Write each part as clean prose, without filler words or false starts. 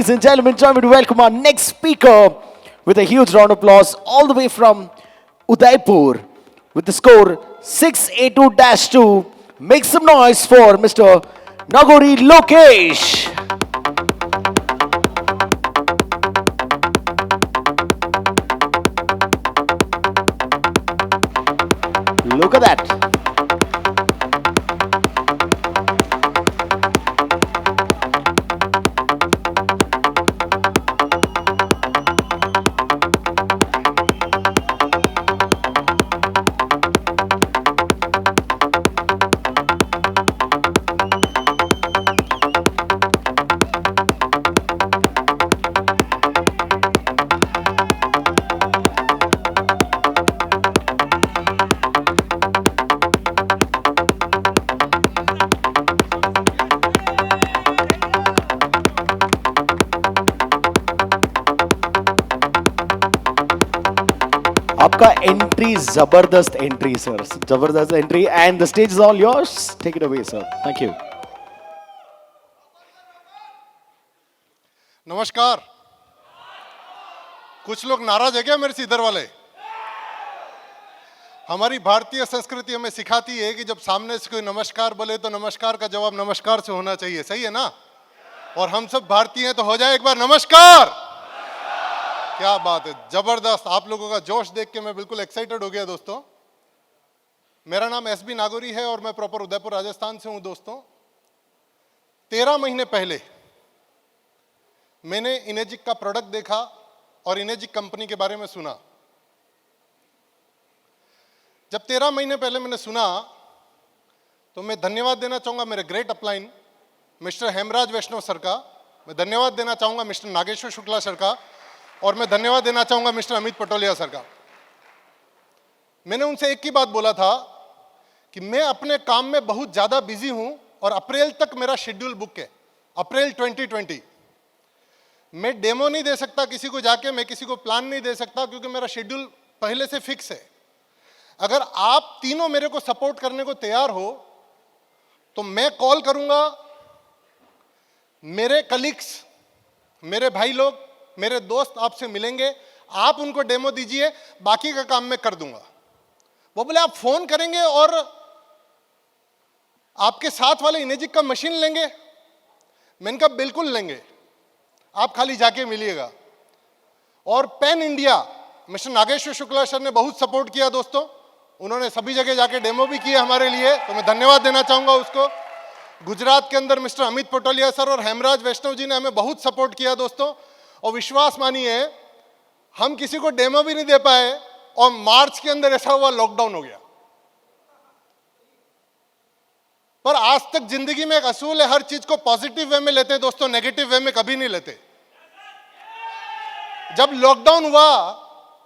Ladies and gentlemen, join me to welcome our next speaker with a huge round of applause all the way from Udaipur with the score 682-2. Make some noise for Mr. Nagori Lokesh. Look at that. आपका entry जबरदस्त entry sir, जबरदस्त entry and the stage is all yours. Take it away sir. Thank you. नमस्कार. कुछ लोग नाराज है क्या मेरे से इधर वाले? हमारी भारतीय संस्कृति हमें सिखाती है कि जब सामने से कोई नमस्कार बोले तो नमस्कार का जवाब नमस्कार से होना चाहिए. सही है ना? और हम सब भारतीय हैं तो हो जाए एक बार नमस्कार. क्या बात है, जबरदस्त. आप लोगों का जोश देख के मैं बिल्कुल एक्साइटेड हो गया दोस्तों. मेरा नाम एसबी नागोरी है और मैं प्रॉपर उदयपुर राजस्थान से हूं दोस्तों. 13 महीने पहले मैंने इनेजिक का प्रोडक्ट देखा और इनेजिक कंपनी के बारे में सुना. जब 13 महीने पहले मैंने सुना तो मैं धन्यवाद देना चाहूंगा मेरे ग्रेट अपलाइन मिस्टर हेमराज वैष्णव सर का. मैं धन्यवाद देना चाहूंगा मिस्टर नागेश्वर शुक्ला सर का और मैं धन्यवाद देना चाहूंगा मिस्टर अमित पटोलिया सर का. मैंने उनसे एक ही बात बोला था कि मैं अपने काम में बहुत ज्यादा बिजी हूं और अप्रैल तक मेरा शेड्यूल बुक है. अप्रैल 2020 मैं डेमो नहीं दे सकता किसी को जाके, मैं किसी को प्लान नहीं दे सकता क्योंकि मेरा शेड्यूल पहले से फिक्स है. अगर आप तीनों मेरे को सपोर्ट करने को तैयार हो तो मैं कॉल करूंगा मेरे कलीग्स, मेरे भाई लोग, मेरे दोस्त आपसे मिलेंगे, आप उनको डेमो दीजिए, बाकी का काम मैं कर दूंगा. वो बोले आप फोन करेंगे और आपके साथ वाले इनेजिक का मशीन लेंगे? मैंने कहा बिल्कुल लेंगे, आप खाली जाके मिलिएगा. और pan India mister Nageshwar Shukla sir ने बहुत सपोर्ट किया दोस्तों. उन्होंने सभी जगह जाके डेमो भी किए हमारे लिए, तो मैं धन्यवाद देना चाहूंगा उसको. गुजरात के अंदर मिस्टर अमित पटोलिया सर और हेमराज वैष्णव जी ने हमें बहुत सपोर्ट किया दोस्तों. और विश्वास मानिए हम किसी को डेमो भी नहीं दे पाए और मार्च के अंदर ऐसा हुआ लॉकडाउन हो गया. पर आज तक जिंदगी में एक असूल है, हर चीज को पॉजिटिव वे में लेते हैं दोस्तों, नेगेटिव वे में कभी नहीं लेते. जब लॉकडाउन हुआ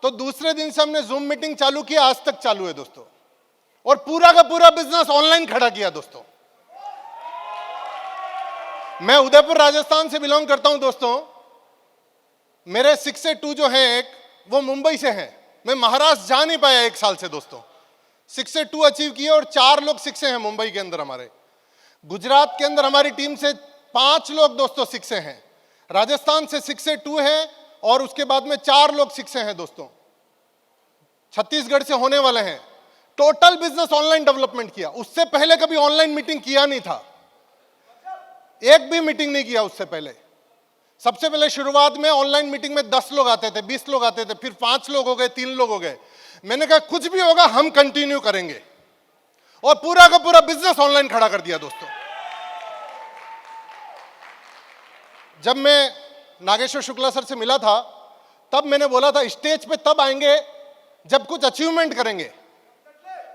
तो दूसरे दिन से हमने जूम मीटिंग चालू किया, आज तक चालू है दोस्तों. और पूरा का पूरा बिजनेस ऑनलाइन खड़ा किया दोस्तों. मैं उदयपुर राजस्थान से बिलोंग करता हूं दोस्तों. मेरे 6 से 2 जो हैं एक, वो मुंबई से हैं. मैं महाराष्ट्र जा नहीं पाया एक साल से दोस्तों. 6 से 2 अचीव किए और 4 लोग 6 से हैं मुंबई के अंदर. हमारे गुजरात के अंदर हमारी टीम से 5 लोग दोस्तों 6 से हैं. राजस्थान से 6 से 2 है और उसके बाद में 4 लोग 6 से हैं दोस्तों. छत्तीसगढ़ से होने वाले हैं. टोटल बिजनेस ऑनलाइन डेवलपमेंट किया. उससे पहले कभी ऑनलाइन मीटिंग किया नहीं था, एक भी मीटिंग नहीं किया उससे पहले. सबसे पहले शुरुआत में ऑनलाइन मीटिंग में 10 लोग आते थे, 20 लोग आते थे, फिर 5 लोग हो गए, 3 लोग हो गए. मैंने कहा कुछ भी होगा हम कंटिन्यू करेंगे और पूरा का पूरा बिजनेस ऑनलाइन खड़ा कर दिया दोस्तों. जब मैं नागेश्वर शुक्ला सर से मिला था तब मैंने बोला था स्टेज पे तब आएंगे जब कुछ अचीवमेंट करेंगे,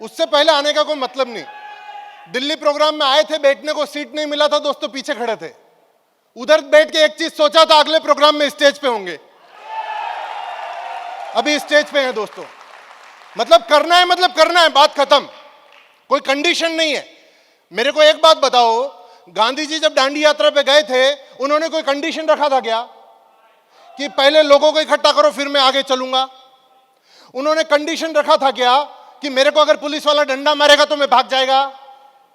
उससे पहले आने का कोई मतलब नहीं. दिल्ली प्रोग्राम में आए थे, बैठने को सीट नहीं मिला था दोस्तों, पीछे खड़े थे. उधर बैठ के एक चीज सोचा था, अगले प्रोग्राम में स्टेज पे होंगे. अभी स्टेज पे हैं दोस्तों. मतलब करना है, मतलब करना है, बात खत्म. कोई कंडीशन नहीं है. मेरे को एक बात बताओ, गांधी जी जब दांडी यात्रा पे गए थे उन्होंने कोई कंडीशन रखा था क्या कि पहले लोगों को इकट्ठा करो फिर मैं आगे चलूंगा? उन्होंने कंडीशन रखा था क्या कि मेरे को अगर पुलिस वाला डंडा मारेगा तो मैं भाग जाएगा?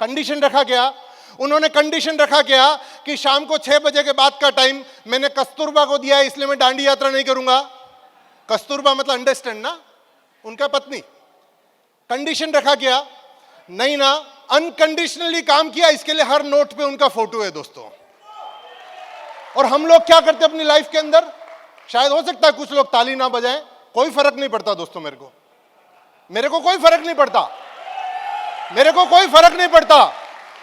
कंडीशन रखा क्या? उन्होंने कंडीशन रखा क्या कि शाम को 6 बजे के बाद का टाइम मैंने कस्तूरबा को दिया है, इसलिए मैं दांडी यात्रा नहीं करूंगा। कस्तूरबा मतलब अंडरस्टैंड ना, उनका पत्नी। कंडीशन रखा क्या? नहीं ना, अनकंडीशनली काम किया, इसके लिए हर नोट पे उनका फोटो है दोस्तों। और हम लोग क्या करते अपनी लाइफ के अंदर? शायद हो सकता है कुछ लोग ताली ना बजाएं, कोई फर्क नहीं पड़ता दोस्तों। मेरे को कोई फर्क नहीं पड़ता, मेरे को कोई फर्क नहीं पड़ता।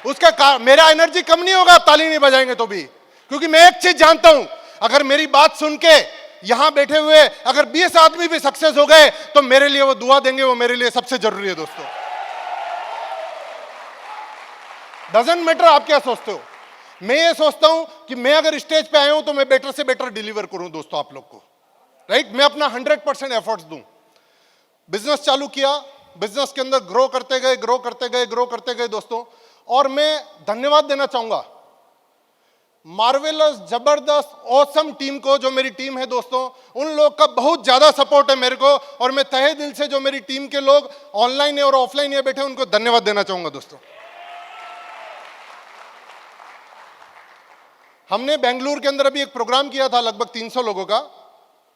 उसका मेरा एनर्जी कम नहीं होगा आप ताली नहीं बजाएंगे तो भी, क्योंकि मैं एक चीज जानता हूं, अगर मेरी बात सुन के यहां बैठे हुए अगर 20 आदमी भी सक्सेस हो गए तो मेरे लिए वो दुआ देंगे, वो मेरे लिए सबसे जरूरी है दोस्तों। डजंट मैटर आप क्या सोचते हो, मैं ये सोचता हूं कि मैं अगर स्टेज पे आया हूं तो मैं बेटर से बेटर डिलीवर करूं दोस्तों आप लोग को, राइट। मैं अपना 100% एफर्ट्स दूं। बिजनेस चालू किया, बिजनेस के अंदर ग्रो करते गए, ग्रो करते गए, ग्रो करते गए दोस्तों। और मैं धन्यवाद देना चाहूंगा मार्वेलस, जबरदस्त, ऑसम टीम को, जो मेरी टीम है दोस्तों। उन लोग का बहुत ज्यादा सपोर्ट है मेरे को, और मैं तहे दिल से जो मेरी टीम के लोग ऑनलाइन है और ऑफलाइन है बैठे, उनको धन्यवाद देना चाहूंगा दोस्तों। हमने बेंगलुरु के अंदर अभी एक प्रोग्राम किया था लगभग 300 लोगों का,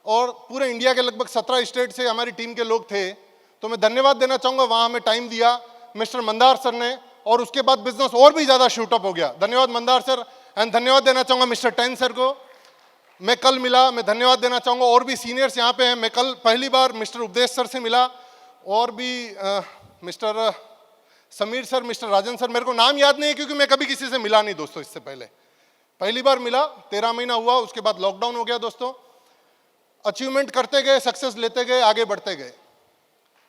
और पूरे इंडिया के लगभग 17 स्टेट से हमारी टीम के लोग थे। तो मैं धन्यवाद देना चाहूंगा, वहां हमें टाइम दिया मिस्टर मंदार सर ने, और उसके बाद बिजनेस और भी ज्यादा शूटअप हो गया। धन्यवाद मंदार सर। एंड धन्यवाद देना चाहूंगा मिस्टर टेन सर को, मैं कल मिला, मैं धन्यवाद देना चाहूंगा। और भी सीनियर्स यहाँ पे हैं, मैं कल पहली बार मिस्टर उपदेश सर से मिला, और भी मिस्टर समीर सर, मिस्टर राजन सर। मेरे को नाम याद नहीं है क्योंकि मैं कभी किसी से मिला नहीं दोस्तों, इससे पहली बार मिला। 13 महीना हुआ, उसके बाद लॉकडाउन हो गया दोस्तों। अचीवमेंट करते गए, सक्सेस लेते गए, आगे बढ़ते गए।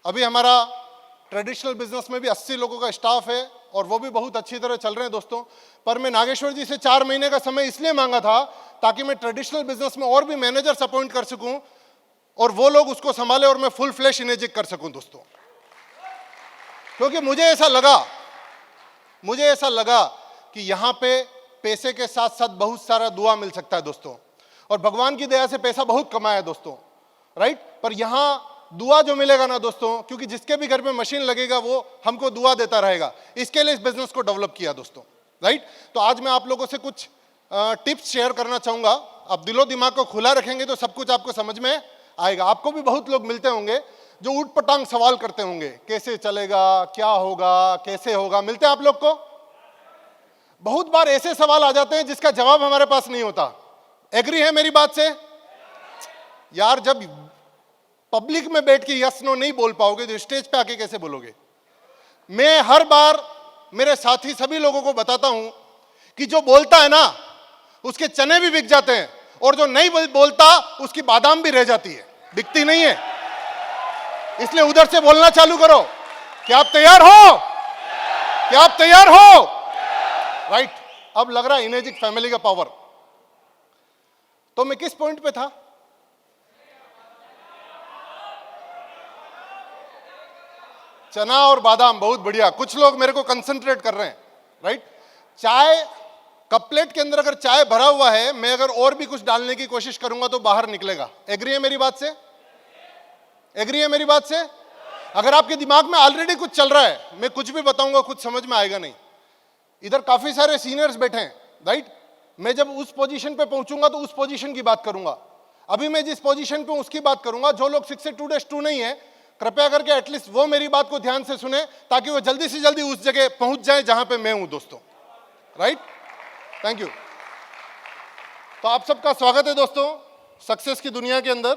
अभी हमारा ट्रेडिशनल बिजनेस में भी 80 लोगों का स्टाफ है, और वो भी बहुत अच्छी तरह चल रहे हैं दोस्तों। पर मैं नागेश्वर जी से 4 महीने का समय इसलिए मांगा था ताकि मैं ट्रेडिशनल बिजनेस में और भी मैनेजर्स अपॉइंट कर सकूं, और वो लोग उसको संभाले, और मैं फुल फ्लैश इनेजिक कर सकूं दोस्तों। क्योंकि मुझे ऐसा लगा कि यहां पे पैसे के साथ साथ बहुत सारा दुआ मिल सकता है दोस्तों, और भगवान की दया से पैसा बहुत कमाया है दोस्तों, राइट। पर यहां दुआ जो मिलेगा ना दोस्तों, क्योंकि जिसके भी घर में मशीन लगेगा वो हमको दुआ देता रहेगा, इसके लिए इस बिजनेस को डेवलप किया दोस्तों, राइट। तो आज मैं आप लोगों से कुछ टिप्स शेयर करना चाहूंगा। आप दिलो दिमाग को खुला रखेंगे तो सब कुछ आपको समझ में आएगा। आपको भी बहुत लोग मिलते होंगे जो ऊट पटांग सवाल करते होंगे, कैसे चलेगा, क्या होगा, कैसे होगा, मिलते हैं आप लोग को। बहुत बार ऐसे सवाल आ जाते हैं जिसका जवाब हमारे पास नहीं होता। एग्री है मेरी बात से? यार जब पब्लिक में बैठ के यस नो नहीं बोल पाओगे तो स्टेज पे आके कैसे बोलोगे? मैं हर बार मेरे साथी सभी लोगों को बताता हूं कि जो बोलता है ना उसके चने भी बिक जाते हैं, और जो नहीं बोलता उसकी बादाम भी रह जाती है, बिकती नहीं है। इसलिए उधर से बोलना चालू करो। क्या आप तैयार हो? क्या आप तैयार हो? राइट। अब लग रहा है इनेजिक फैमिली का पावर। तो मैं किस पॉइंट पे था? चना और बादाम, बहुत बढ़िया। कुछ लोग मेरे को कंसंट्रेट कर रहे हैं, राइट। चाय कपलेट के अंदर अगर चाय भरा हुआ है, मैं अगर और भी कुछ डालने की कोशिश करूंगा तो बाहर निकलेगा। एग्री है मेरी बात से? एग्री है मेरी बात से? अगर आपके दिमाग में ऑलरेडी कुछ चल रहा है, मैं कुछ भी बताऊंगा कुछ समझ में आएगा नहीं। इधर काफी सारे सीनियर्स बैठे हैं, राइट। मैं जब उस पोजीशन पे पहुंचूंगा तो उस पोजीशन की बात करूंगा। अभी मैं जिस पोजीशन पे उसकी बात करूंगा। जो लोग 6-2-2 नहीं है, कृपया करके एटलीस्ट वो मेरी बात को ध्यान से सुने, ताकि वो जल्दी से जल्दी उस जगह पहुंच जाए जहां पे मैं हूं दोस्तों, राइट। Thank you. तो आप सबका स्वागत है दोस्तों सक्सेस की दुनिया के अंदर।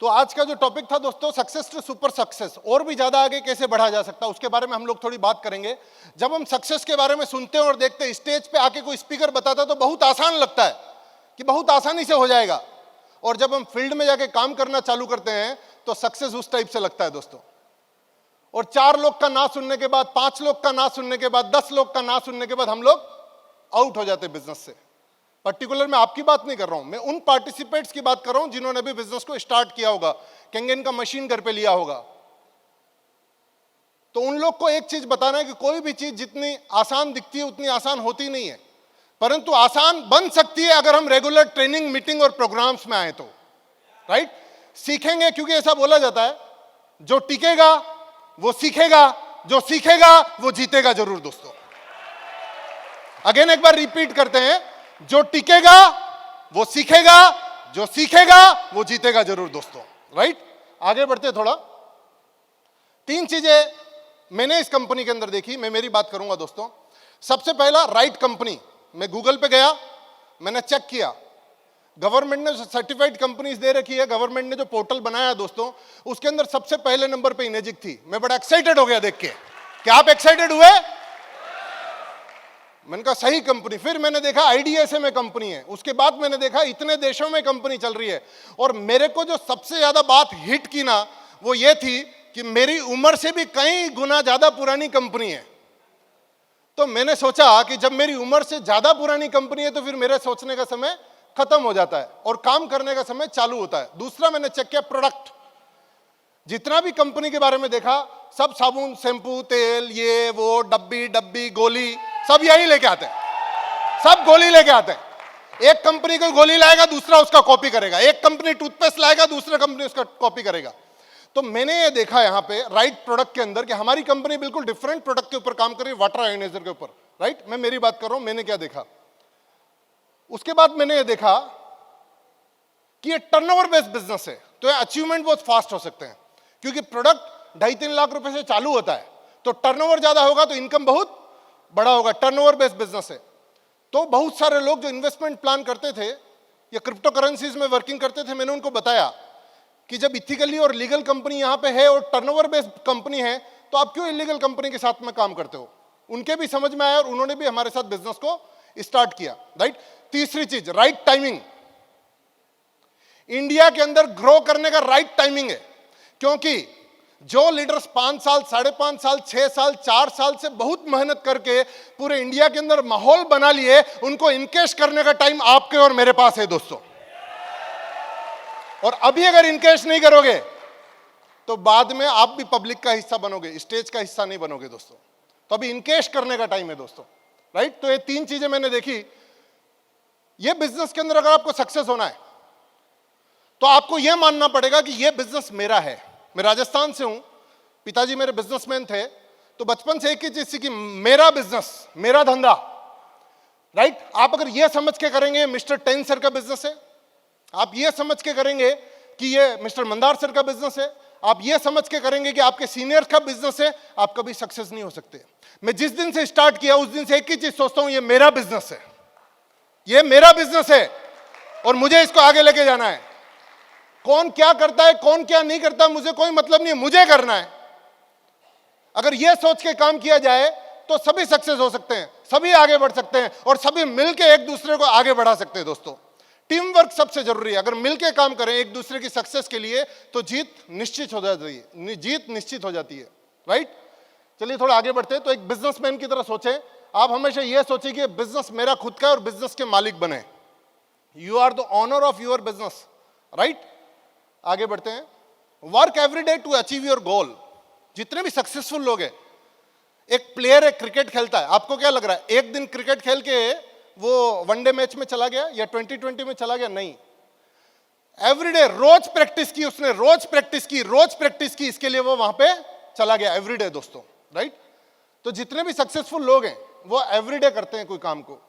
तो आज का जो टॉपिक था दोस्तों, सक्सेस टू सुपर सक्सेस, और भी ज्यादा आगे कैसे बढ़ा जा सकता है उसके बारे में हम लोग थोड़ी बात करेंगे। जब हम सक्सेस के बारे में सुनते हैं और देखते हैं, स्टेज पे आके कोई स्पीकर बताता है तो बहुत आसान लगता है कि बहुत आसानी से हो जाएगा, और जब हम फील्ड में जाके काम करना चालू करते हैं तो सक्सेस उस टाइप से लगता है दोस्तों। और 4 लोग का ना सुनने के बाद, 5 लोग का ना सुनने के बाद, 10 लोग का ना सुनने के बाद हम लोग आउट हो जाते हैं बिजनेस से। पर्टिकुलर मैं आपकी बात नहीं कर रहा हूं, मैं उन पार्टिसिपेट्स की बात कर रहा हूं जिन्होंने भी बिजनेस को स्टार्ट किया होगा, कैंगन का मशीन घर पे लिया होगा। तो उन लोग को एक चीज बताना है कि कोई भी चीज जितनी आसान दिखती है उतनी आसान होती नहीं है, परंतु आसान बन सकती है अगर हम रेगुलर ट्रेनिंग, मीटिंग और प्रोग्राम्स में आए तो, राइट। सीखेंगे, क्योंकि ऐसा बोला जाता है जो टिकेगा वो सीखेगा, जो सीखेगा वो जीतेगा जरूर दोस्तों। अगेन एक बार रिपीट करते हैं, जो टिकेगा वो सीखेगा, जो सीखेगा वो जीतेगा जरूर दोस्तों। राइट, आगे बढ़ते थोड़ा। 3 चीजें मैंने इस कंपनी के अंदर देखी, मैं मेरी बात करूंगा दोस्तों। सबसे पहला, राइट कंपनी। मैं गूगल पे गया, मैंने चेक किया, गवर्नमेंट ने सर्टिफाइड कंपनीज दे रखी है, गवर्नमेंट ने जो पोर्टल बनाया दोस्तों, उसके अंदर सबसे पहले नंबर पे इनेजिक थी। मैं बड़ा एक्साइटेड हो गया देख के। क्या आप एक्साइटेड हुए? मैंने कहा सही कंपनी। फिर मैंने देखा आईडीएसए में कंपनी है, उसके बाद मैंने देखा इतने देशों में कंपनी चल रही है। और मेरे को जो सबसे ज्यादा बात हिट की ना, वो ये थी कि मेरी उम्र से भी कई गुना ज्यादा पुरानी कंपनी है। तो मैंने सोचा कि जब मेरी उम्र से ज्यादा पुरानी कंपनी है तो फिर मेरे सोचने का समय खत्म हो जाता है और काम करने का समय चालू होता है। दूसरा, मैंने चेक किया प्रोडक्ट। जितना भी कंपनी के बारे में देखा, सब साबुन, शैम्पू, तेल, ये वो, डब्बी गोली, सब यही लेके आते हैं। सब गोली लेके आते हैं। एक कंपनी कोई गोली लाएगा, दूसरा उसका कॉपी करेगा। एक कंपनी टूथपेस्ट लाएगा, दूसरा कंपनी उसका कॉपी करेगा। तो मैंने ये देखा यहां पे राइट प्रोडक्ट के अंदर कि हमारी कंपनी बिल्कुल डिफरेंट प्रोडक्ट के ऊपर काम कर रही है, वाटर आयोनाइजर के ऊपर। राइट, मैं मेरी बात कर रहा हूं, मैंने क्या देखा। उसके बाद मैंने ये देखा कि ये टर्नओवर बेस्ड बिजनेस है, तो ये अचीवमेंट बहुत फास्ट हो सकते हैं, क्योंकि प्रोडक्ट 2.5-3 लाख रुपए से चालू होता है, तो टर्नओवर ज्यादा होगा तो इनकम बहुत बड़ा होगा। टर्नओवर बेस्ड बिजनेस है। तो बहुत सारे लोग जो इन्वेस्टमेंट प्लान करते थे या क्रिप्टो करेंसीज में वर्किंग करते थे, मैंने उनको बताया कि जब इथिकली और लीगल कंपनी यहां पे है और टर्नओवर बेस्ड कंपनी है, तो आप क्यों इलीगल कंपनी के साथ में काम करते हो। उनके भी समझ में आया और उन्होंने भी हमारे साथ बिजनेस को स्टार्ट किया। राइट, तीसरी चीज, राइट टाइमिंग। इंडिया के अंदर ग्रो करने का राइट टाइमिंग है, क्योंकि जो लीडर्स 5 साल, 5.5 साल, 6 साल, 4 साल से बहुत मेहनत करके पूरे इंडिया के अंदर माहौल बना लिए, उनको इनकेश करने का टाइम आपके और मेरे पास है दोस्तों। और अभी अगर इनकेश नहीं करोगे तो बाद में आप भी पब्लिक का हिस्सा बनोगे, स्टेज का हिस्सा नहीं बनोगे दोस्तों। तो अभी इनकेश करने का टाइम है दोस्तों। राइट, तो ये 3 चीजें मैंने देखी। ये बिजनेस के अंदर अगर आपको सक्सेस होना है तो आपको यह मानना पड़ेगा कि यह बिजनेस मेरा है। मैं राजस्थान से हूं, पिताजी मेरे बिजनेसमैन थे, तो बचपन से एक ही चीज सीखी, मेरा बिजनेस, मेरा धंधा। राइट, आप अगर यह समझ के करेंगे मिस्टर 10 सर का बिजनेस है, आप यह समझ के करेंगे कि यह मिस्टर मंदार सर का बिजनेस है, आप यह समझ के करेंगे कि आपके सीनियर का बिजनेस है, आप कभी सक्सेस नहीं हो सकते। मैं जिस दिन से स्टार्ट किया उस दिन से एक ही चीज सोचता हूं, यह मेरा बिजनेस है, यह मेरा बिजनेस है और मुझे इसको आगे लेके जाना है। कौन क्या करता है, कौन क्या नहीं करता, मुझे कोई मतलब नहीं है, मुझे करना है। अगर यह सोच के काम किया जाए तो सभी सक्सेस हो सकते हैं, सभी आगे बढ़ सकते हैं और सभी मिलके एक दूसरे को आगे बढ़ा सकते हैं दोस्तों। टीम वर्क सबसे जरूरी है। अगर मिलके काम करें एक दूसरे की सक्सेस के लिए तो जीत निश्चित हो जाती है, जीत निश्चित हो जाती है। राइट, चलिए थोड़ा आगे बढ़ते हैं। तो एक बिजनेसमैन की तरह सोचें, आप हमेशा यह सोचिए कि बिजनेस मेरा खुद का है और बिजनेस के मालिक बने। You are the owner of your business. Right, आगे बढ़ते हैं। Work every day to achieve your goal. जितने भी सक्सेसफुल लोग हैं, एक प्लेयर है क्रिकेट खेलता है, आपको क्या लग रहा है एक दिन क्रिकेट खेल के वो वनडे मैच में चला गया या 2020 में चला गया? नहीं, एवरीडे रोज प्रैक्टिस की उसने, रोज प्रैक्टिस की, इसके लिए वो वहां पे चला गया एवरीडे दोस्तों। राइट, तो जितने भी सक्सेसफुल लोग हैं वो एवरीडे करते हैं कोई काम को।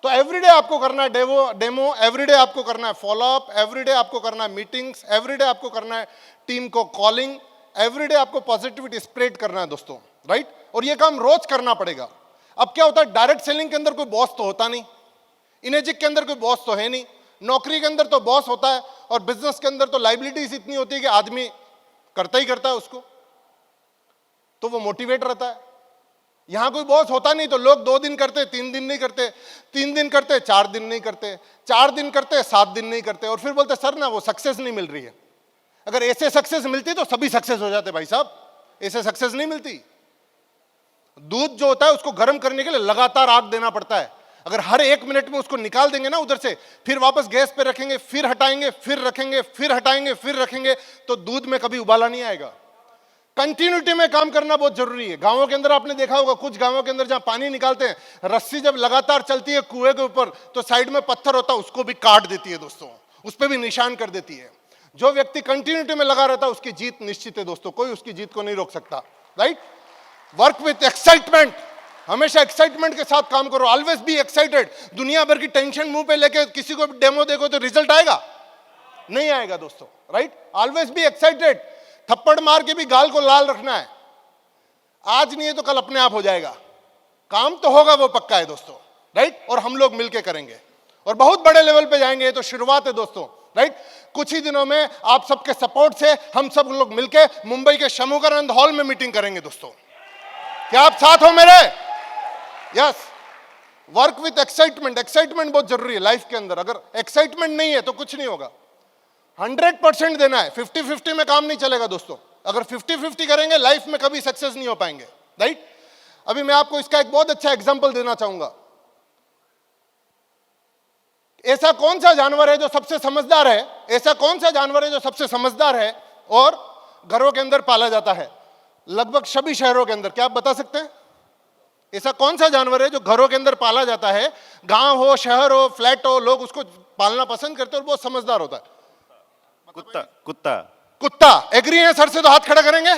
तो एवरीडे आपको करना है डेमो, एवरीडे आपको करना है फॉलोअप, एवरीडे आपको करना है मीटिंग्स, एवरीडे आपको करना है टीम को कॉलिंग, एवरीडे आपको पॉजिटिविटी स्प्रेड करना है दोस्तों। राइट, और ये काम रोज करना पड़ेगा। अब क्या होता है, डायरेक्ट सेलिंग के अंदर कोई बॉस तो होता नहीं, इनेजिक के अंदर कोई बॉस तो है नहीं, नौकरी के अंदर तो बॉस होता है और बिजनेस के अंदर तो लाइबिलिटीज इतनी होती है कि आदमी करता ही करता है उसको, तो वो मोटिवेट रहता है। यहां कोई बॉस होता नहीं तो लोग 2 दिन करते, 3 दिन नहीं करते, 3 दिन करते, 4 दिन नहीं करते, 4 दिन करते, 7 दिन नहीं करते, और फिर बोलते सर ना वो सक्सेस नहीं मिल रही है। अगर ऐसे सक्सेस मिलती तो सभी सक्सेस हो जाते भाई साहब, ऐसे सक्सेस नहीं मिलती। दूध जो होता है उसको गर्म करने के लिए लगातार आग देना पड़ता है। अगर हर 1 मिनट में उसको निकाल देंगे ना उधर से, फिर वापस गैस पे रखेंगे, फिर हटाएंगे, फिर रखेंगे, फिर हटाएंगे, फिर रखेंगे, तो दूध में कभी उबाला नहीं आएगा। कंटिन्यूटी में काम करना बहुत जरूरी है। गांवों के अंदर आपने देखा होगा, कुछ गांवों के अंदर जहां पानी निकालते हैं, रस्सी जब लगातार चलती है कुएं के ऊपर तो साइड में पत्थर होता है, उसको भी काट देती है दोस्तों, उस पर भी निशान कर देती है। जो व्यक्ति कंटिन्यूटी में लगा रहता है उसकी जीत निश्चित है दोस्तों, कोई उसकी जीत को नहीं रोक सकता, राइट। वर्क विथ एक्साइटमेंट, हमेशा एक्साइटमेंट के साथ काम करो, ऑलवेज बी एक्साइटेड। दुनिया भर की टेंशन मुंह पे लेके किसी को डेमो देखो तो रिजल्ट आएगा? नहीं आएगा दोस्तों, राइट। Always be excited. थप्पड़ मार के भी गाल को लाल रखना है, आज नहीं है तो कल अपने आप हो जाएगा, काम तो होगा वो पक्का है दोस्तों, राइट। और हम लोग मिलके करेंगे और बहुत बड़े लेवल पे जाएंगे, ये तो शुरुआत है दोस्तों, राइट। कुछ ही दिनों में आप सबके सपोर्ट से हम सब लोग मिलके मुंबई के शमुकानंद हॉल में मीटिंग करेंगे दोस्तों। क्या आप साथ हो मेरे? Yes. Work with excitement, excitement बहुत जरूरी है लाइफ के अंदर। अगर एक्साइटमेंट नहीं है तो कुछ नहीं होगा। 100% देना है, 50-50 में काम नहीं चलेगा दोस्तों। अगर 50-50 करेंगे लाइफ में कभी सक्सेस नहीं हो पाएंगे, राइट। अभी मैं आपको इसका एक बहुत अच्छा एग्जांपल देना चाहूंगा। ऐसा कौन सा जानवर है जो सबसे समझदार है? ऐसा कौन सा जानवर है जो सबसे समझदार है और घरों के अंदर पाला जाता है लगभग सभी शहरों के अंदर? क्या आप बता सकते हैं? ऐसा कौन सा जानवर है जो घरों के अंदर पाला जाता है, गांव हो, शहर हो, फ्लैट हो, लोग उसको पालना पसंद करते हैं और बहुत समझदार होता है? कुत्ता। कुत्ता। कुत्ता। एग्री है सर से तो हाथ खड़ा करेंगे।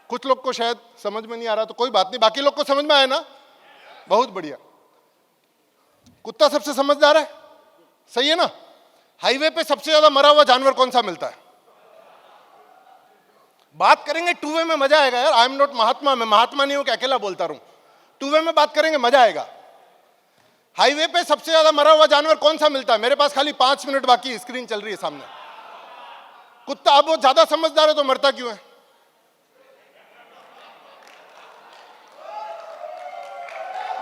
कुछ लोग को शायद समझ में नहीं आ रहा तो कोई बात नहीं, बाकी लोग को समझ में आया ना? बहुत बढ़िया। कुत्ता सबसे समझदार है, सही है ना। हाईवे पे सबसे ज्यादा मरा हुआ जानवर कौन सा मिलता है? बात करेंगे टू वे में, मजा आएगा यार। आई एम नॉट महात्मा, मैं महात्मा नहीं हूं कि अकेला बोलता रहूं। टू वे में बात करेंगे, मजा आएगा। हाईवे पे सबसे ज्यादा मरा हुआ जानवर कौन सा मिलता है? मेरे पास खाली 5 मिनट बाकी, स्क्रीन चल रही है सामने। कुत्ता। अब वो ज्यादा समझदार है तो मरता क्यों है?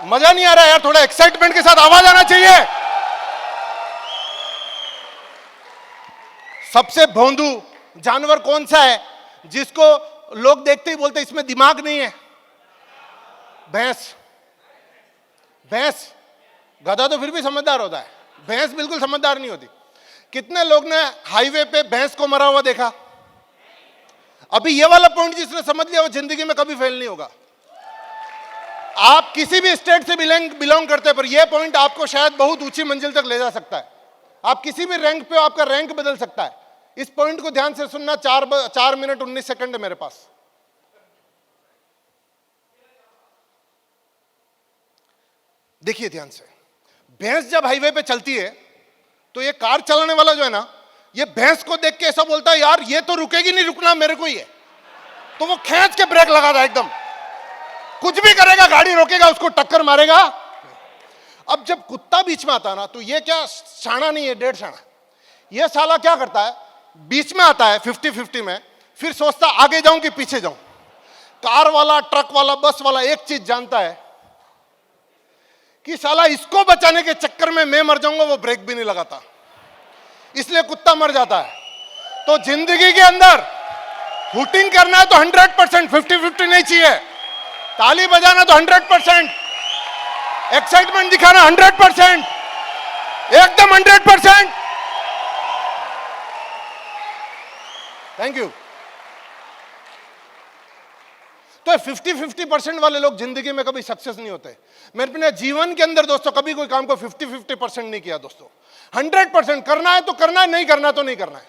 मजा नहीं आ रहा यार, थोड़ा एक्साइटमेंट के साथ आवाज आना चाहिए। सबसे भोंदू जानवर कौन सा है जिसको लोग देखते ही बोलते इसमें दिमाग नहीं है? भैंस। भैंस। गधा तो फिर भी समझदार होता है, भैंस बिल्कुल समझदार नहीं होती। कितने लोग ने हाईवे पे भैंस को मरा हुआ देखा? अभी ये वाला पॉइंट जिसने समझ लिया वो जिंदगी में कभी फेल नहीं होगा। आप किसी भी स्टेट से बिलोंग करते हैं पर यह पॉइंट आपको शायद बहुत ऊंची मंजिल तक ले जा सकता है। आप किसी भी रैंक पे हो, आपका रैंक बदल सकता है। इस पॉइंट को ध्यान से सुनना। 4 मिनट 19 सेकंड है मेरे पास। देखिए ध्यान से, भैंस जब हाईवे पे चलती है तो ये कार चलाने वाला जो है ना, ये भैंस को देख के ऐसा बोलता है यार ये तो रुकेगी नहीं, रुकना मेरे को ही है। तो वो खींच के ब्रेक लगाता है, एकदम कुछ भी करेगा, गाड़ी रोकेगा, उसको टक्कर मारेगा। अब जब कुत्ता बीच में आता है ना तो ये क्या शाना नहीं है, 1.5 शाना। ये साला क्या करता है, बीच में आता है 50-50 में, फिर सोचता आगे जाऊं कि पीछे जाऊं। कार वाला, ट्रक वाला, बस वाला एक चीज जानता है कि साला इसको बचाने के चक्कर में मैं मर जाऊंगा, वो ब्रेक भी नहीं लगाता, इसलिए कुत्ता मर जाता है। तो जिंदगी के अंदर हुटिंग करना है तो 100%, 50-50 नहीं चाहिए। ताली बजाना तो 100%, एक्साइटमेंट दिखाना 100%, एकदम 100%। Thank you. तो 50-50% वाले लोग जिंदगी में कभी सक्सेस नहीं होते। मैंने अपने जीवन के अंदर दोस्तों कभी कोई काम को 50-50% नहीं किया दोस्तों। 100% करना है तो करना है, नहीं करना तो नहीं करना है।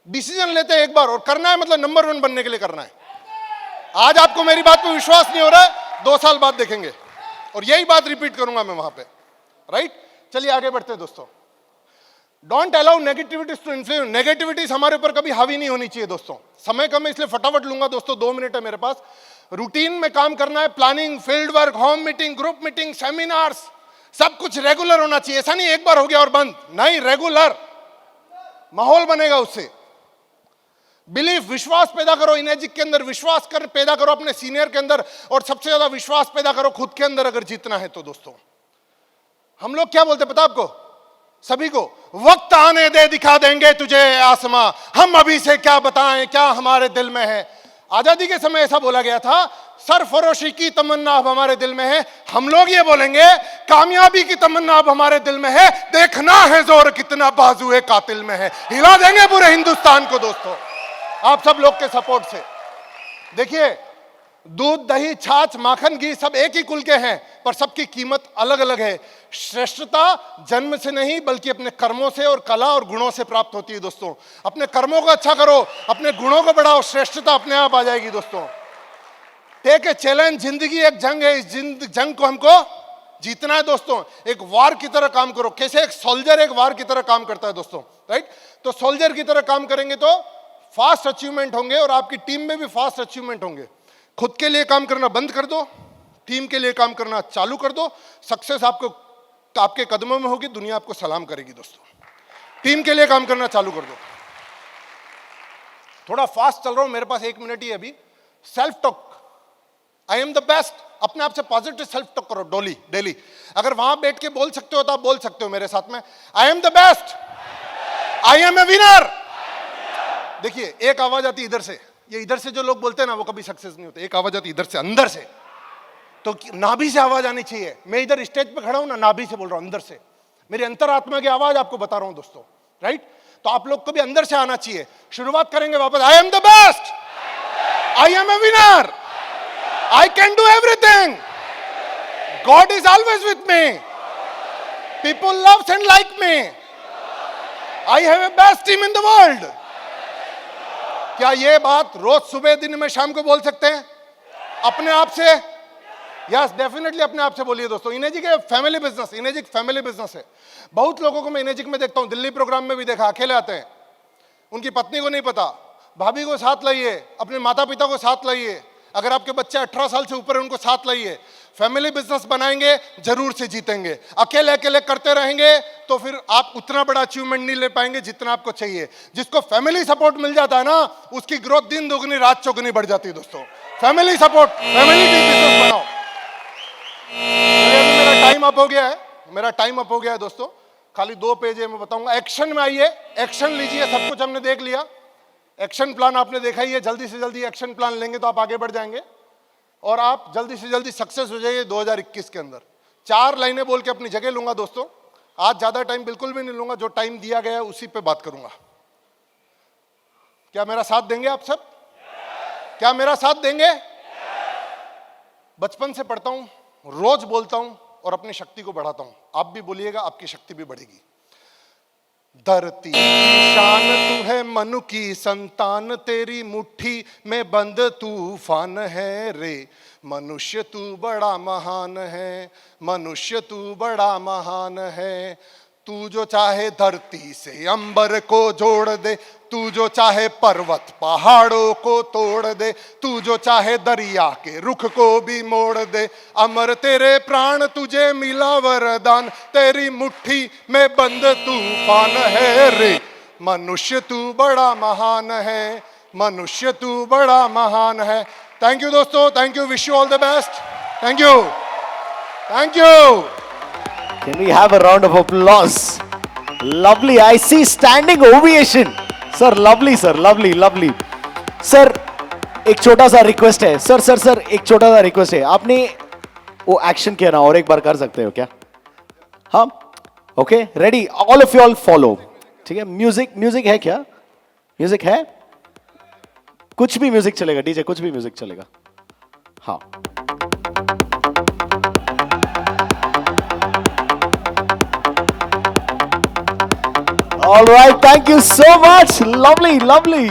डिसीजन लेते हैं एक बार और करना है, मतलब नंबर 1 बनने के लिए करना है। आज आपको मेरी बात पे विश्वास नहीं हो रहा है, 2 साल बाद देखेंगे और यही बात रिपीट करूंगा मैं वहां पे, राइट। चलिए आगे बढ़ते हैं दोस्तों। Don't allow negativities to influence. Negativities हमारे ऊपर कभी हावी नहीं होनी चाहिए दोस्तों। समय कम है इसलिए फटाफट लूंगा दोस्तों, 2 मिनट है मेरे पास। रूटीन में काम करना है, planning, field work, home meeting, group meeting, seminars, सब कुछ रेगुलर होना चाहिए। ऐसा नहीं एक बार हो गया और बंद, नहीं, रेगुलर माहौल बनेगा उससे। बिलीफ, विश्वास पैदा करो इनर्जिक के अंदर, विश्वास कर पैदा करो अपने सीनियर के अंदर, और सबसे ज्यादा विश्वास पैदा करो खुद के अंदर अगर जीतना है तो दोस्तों। हम लोग क्या बोलते पता आपको सभी को, वक्त आने दे दिखा देंगे तुझे आसमां, हम अभी से क्या बताएं क्या हमारे दिल में है। आजादी के समय ऐसा बोला गया था, सरफरोशी की तमन्ना अब हमारे दिल में है। हम लोग ये बोलेंगे कामयाबी की तमन्ना अब हमारे दिल में है, देखना है जोर कितना बाजुए कातिल में है। हिला देंगे पूरे हिंदुस्तान को दोस्तों आप सब लोग के सपोर्ट से। देखिए दूध दही छाछ माखन घी सब एक ही कुल के हैं, पर सबकी कीमत अलग अलग है। श्रेष्ठता जन्म से नहीं बल्कि अपने कर्मों से और कला और गुणों से प्राप्त होती है दोस्तों। अपने कर्मों को अच्छा करो, अपने गुणों को बढ़ाओ, श्रेष्ठता अपने आप आ जाएगी दोस्तों। टेक ए चैलेंज, जिंदगी एक जंग है, इस जंग को हमको जीतना है दोस्तों। एक वार की तरह काम करो। कैसे एक सोल्जर एक वार की तरह काम करता है दोस्तों, राइट? तो सोल्जर की तरह काम करेंगे तो फास्ट अचीवमेंट होंगे और आपकी टीम में भी फास्ट अचीवमेंट होंगे। खुद के लिए काम करना बंद कर दो, टीम के लिए काम करना चालू कर दो। सक्सेस आपको आपके कदमों में होगी, दुनिया आपको सलाम करेगी दोस्तों। टीम के लिए काम करना चालू कर दो। थोड़ा फास्ट चल रहा हूं, मेरे पास 1 मिनट ही है अभी। Self talk, I am the best. अपने आप से पॉजिटिव सेल्फ टॉक करो डेली। अगर वहां बैठ के बोल सकते हो तो आप बोल सकते हो मेरे साथ में, I am the best, I am a winner. देखिए एक आवाज आती इधर से, ये इधर से जो लोग बोलते हैं ना वो कभी सक्सेस नहीं होते। एक आवाज आती इधर से, अंदर से, तो नाभि से आवाज आनी चाहिए। मैं इधर स्टेज पे खड़ा हूं ना, नाभि से बोल रहा हूं, अंदर से। मेरी अंतरात्मा की आवाज आपको बता रहा हूं दोस्तों, राइट? तो आप लोग को भी अंदर से आना चाहिए। शुरुआत करेंगे वापस, I am the best, I am a winner, I can do everything. God is always with me. People love and like me. I have a best team in the world. क्या ये बात रोज सुबह दिन में शाम को बोल सकते हैं अपने आप से? यस, डेफिनेटली अपने आप से बोलिए दोस्तों। इनेजिक है फैमिली बिजनेस, इनेजिक फैमिली बिजनेस है। बहुत लोगों को मैं इनेजिक में देखता हूं, दिल्ली प्रोग्राम में भी देखा, अकेले आते हैं, उनकी पत्नी को नहीं पता। भाभी को साथ लाइए, अपने माता पिता को साथ लाइए। अगर आपके बच्चे 18 साल से ऊपर है उनको साथ लाइए। फैमिली बिजनेस बनाएंगे, जरूर से जीतेंगे। अकेले अकेले करते रहेंगे तो फिर आप उतना बड़ा अचीवमेंट नहीं ले पाएंगे जितना आपको चाहिए। जिसको फैमिली सपोर्ट मिल जाता है ना, उसकी ग्रोथ दिन दोगुनी रात चौगुनी बढ़ जाती है दोस्तों। फैमिली सपोर्ट, फैमिली बिजनेस बनाओ। मेरा टाइम अप हो गया है, मेरा टाइम अप हो गया है दोस्तों। खाली 2 पेज है, मैं बताऊंगा। एक्शन में आइए, एक्शन लीजिए। सब कुछ हमने देख लिया, एक्शन प्लान आपने देखा ही है। जल्दी से जल्दी एक्शन प्लान लेंगे तो आप आगे बढ़ जाएंगे और आप जल्दी से जल्दी सक्सेस हो जाइए 2021 के अंदर। 4 लाइनें बोल के अपनी जगह लूंगा दोस्तों। आज ज्यादा टाइम बिल्कुल भी नहीं लूंगा, जो टाइम दिया गया है उसी पे बात करूंगा। क्या मेरा साथ देंगे आप सब? क्या मेरा साथ देंगे? बचपन से पढ़ता हूं, रोज बोलता हूं और अपनी शक्ति को बढ़ाता हूं। आप भी बोलिएगा, आपकी शक्ति भी बढ़ेगी। धरती की शान तू है, मनु की संतान, तेरी मुट्ठी में बंद तूफान है रे। मनुष्य तू बड़ा महान है, मनुष्य तू बड़ा महान है। तू जो चाहे धरती से अंबर को जोड़ दे, तू जो चाहे पर्वत पहाड़ों को तोड़ दे, तू जो चाहे दरिया के रुख को भी मोड़ दे। अमर तेरे प्राण तुझे मिला वरदान, तेरी मुट्ठी में बंद तूफान है रे। मनुष्य तू बड़ा महान है, मनुष्य तू बड़ा महान है। थैंक यू दोस्तों, thank you, wish you all the best. Thank you, thank you. Can we have a round of applause? Lovely. I see standing ovation. Sir, lovely sir, lovely, lovely. Sir, एक छोटा सा request है। Sir एक छोटा सा request है। आपने वो एक्शन किया ना, और एक बार कर सकते हो क्या? हाँ, okay, ready? All of you all follow, ठीक है? म्यूजिक है क्या? म्यूजिक है? कुछ भी म्यूजिक चलेगा, डीजे कुछ भी म्यूजिक चलेगा। हाँ, all right, thank you so much. Lovely, lovely.